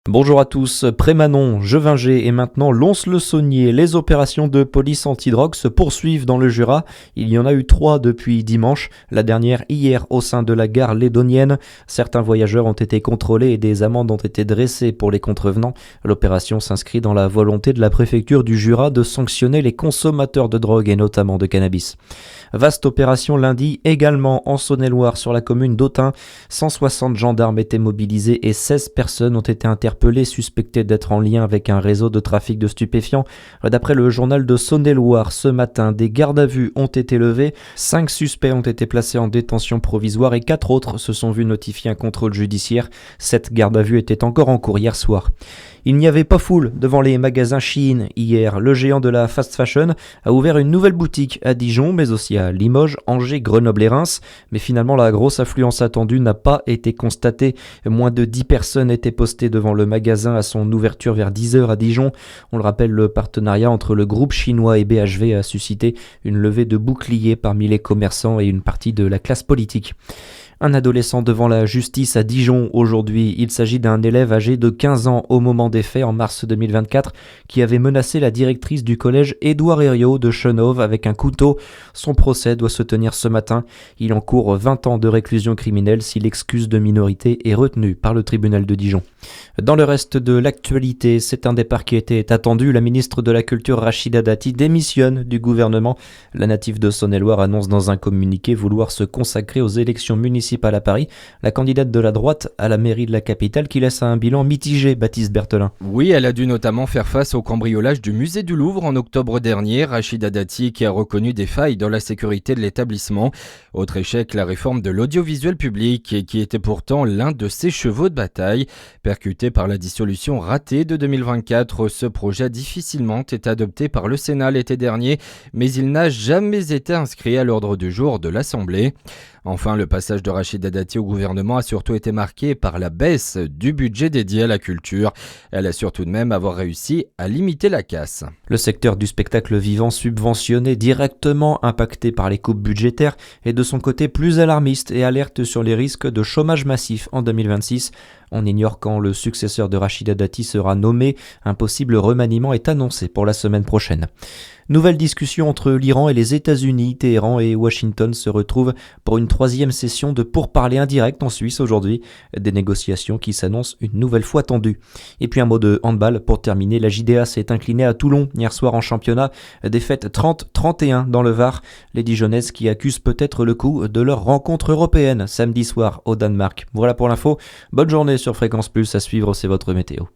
Bonjour à tous, Prémanon, Jevinger et maintenant Lons-le-Saunier. Les opérations de police antidrogue se poursuivent dans le Jura. Il y en a eu 3 depuis dimanche, la dernière hier au sein de la gare lédonienne. Certains voyageurs ont été contrôlés et des amendes ont été dressées pour les contrevenants. L'opération s'inscrit dans la volonté de la préfecture du Jura de sanctionner les consommateurs de drogue et notamment de cannabis. Vaste opération lundi également en Saône-et-Loire sur la commune d'Autun. 160 gendarmes étaient mobilisés et 16 personnes ont été interpellées suspectées d'être en lien avec un réseau de trafic de stupéfiants. D'après le journal de Saône-et-Loire, ce matin, des gardes à vue ont été levés. 5 suspects ont été placés en détention provisoire et 4 autres se sont vus notifier un contrôle judiciaire. 7 gardes à vue étaient encore en cours hier soir. Il n'y avait pas foule devant les magasins Shein hier. Le géant de la fast fashion a ouvert une nouvelle boutique à Dijon, mais aussi à Limoges, Angers, Grenoble et Reims. Mais finalement, la grosse affluence attendue n'a pas été constatée. Moins de 10 personnes étaient postées devant le magasin à son ouverture vers 10h à Dijon. On le rappelle, le partenariat entre le groupe chinois et BHV a suscité une levée de boucliers parmi les commerçants et une partie de la classe politique. Un adolescent devant la justice à Dijon aujourd'hui. Il s'agit d'un élève âgé de 15 ans au moment des faits en mars 2024 qui avait menacé la directrice du collège Édouard Herriot de Chenôve avec un couteau. Son procès doit se tenir ce matin. Il encourt 20 ans de réclusion criminelle si l'excuse de minorité est retenue par le tribunal de Dijon. Dans le reste de l'actualité, c'est un départ qui était attendu. La ministre de la Culture Rachida Dati démissionne du gouvernement. La native de Saône-et-Loire annonce dans un communiqué vouloir se consacrer aux élections municipales à Paris, la candidate de la droite à la mairie de la capitale qui laisse un bilan mitigé, Baptiste Berthelin. Oui, elle a dû notamment faire face au cambriolage du musée du Louvre en octobre dernier. Rachida Dati qui a reconnu des failles dans la sécurité de l'établissement. Autre échec, la réforme de l'audiovisuel public et qui était pourtant l'un de ses chevaux de bataille. Percuté par la dissolution ratée de 2024, ce projet a difficilement été adopté par le Sénat l'été dernier, mais il n'a jamais été inscrit à l'ordre du jour de l'Assemblée. Enfin, le passage de Rachida Dati au gouvernement a surtout été marqué par la baisse du budget dédié à la culture. Elle assure tout de même avoir réussi à limiter la casse. Le secteur du spectacle vivant subventionné directement impacté par les coupes budgétaires est de son côté plus alarmiste et alerte sur les risques de chômage massif en 2026. On ignore quand le successeur de Rachida Dati sera nommé. Un possible remaniement est annoncé pour la semaine prochaine. Nouvelle discussion entre l'Iran et les États-Unis. Téhéran et Washington se retrouvent pour une 3e session de pourparlers indirects en Suisse aujourd'hui. Des négociations qui s'annoncent une nouvelle fois tendues. Et puis un mot de handball pour terminer. La JDA s'est inclinée à Toulon hier soir en championnat. Défaite 30-31 dans le Var. Les Dijonnaises qui accusent peut-être le coup de leur rencontre européenne samedi soir au Danemark. Voilà pour l'info. Bonne journée sur Fréquence Plus. À suivre, c'est votre météo.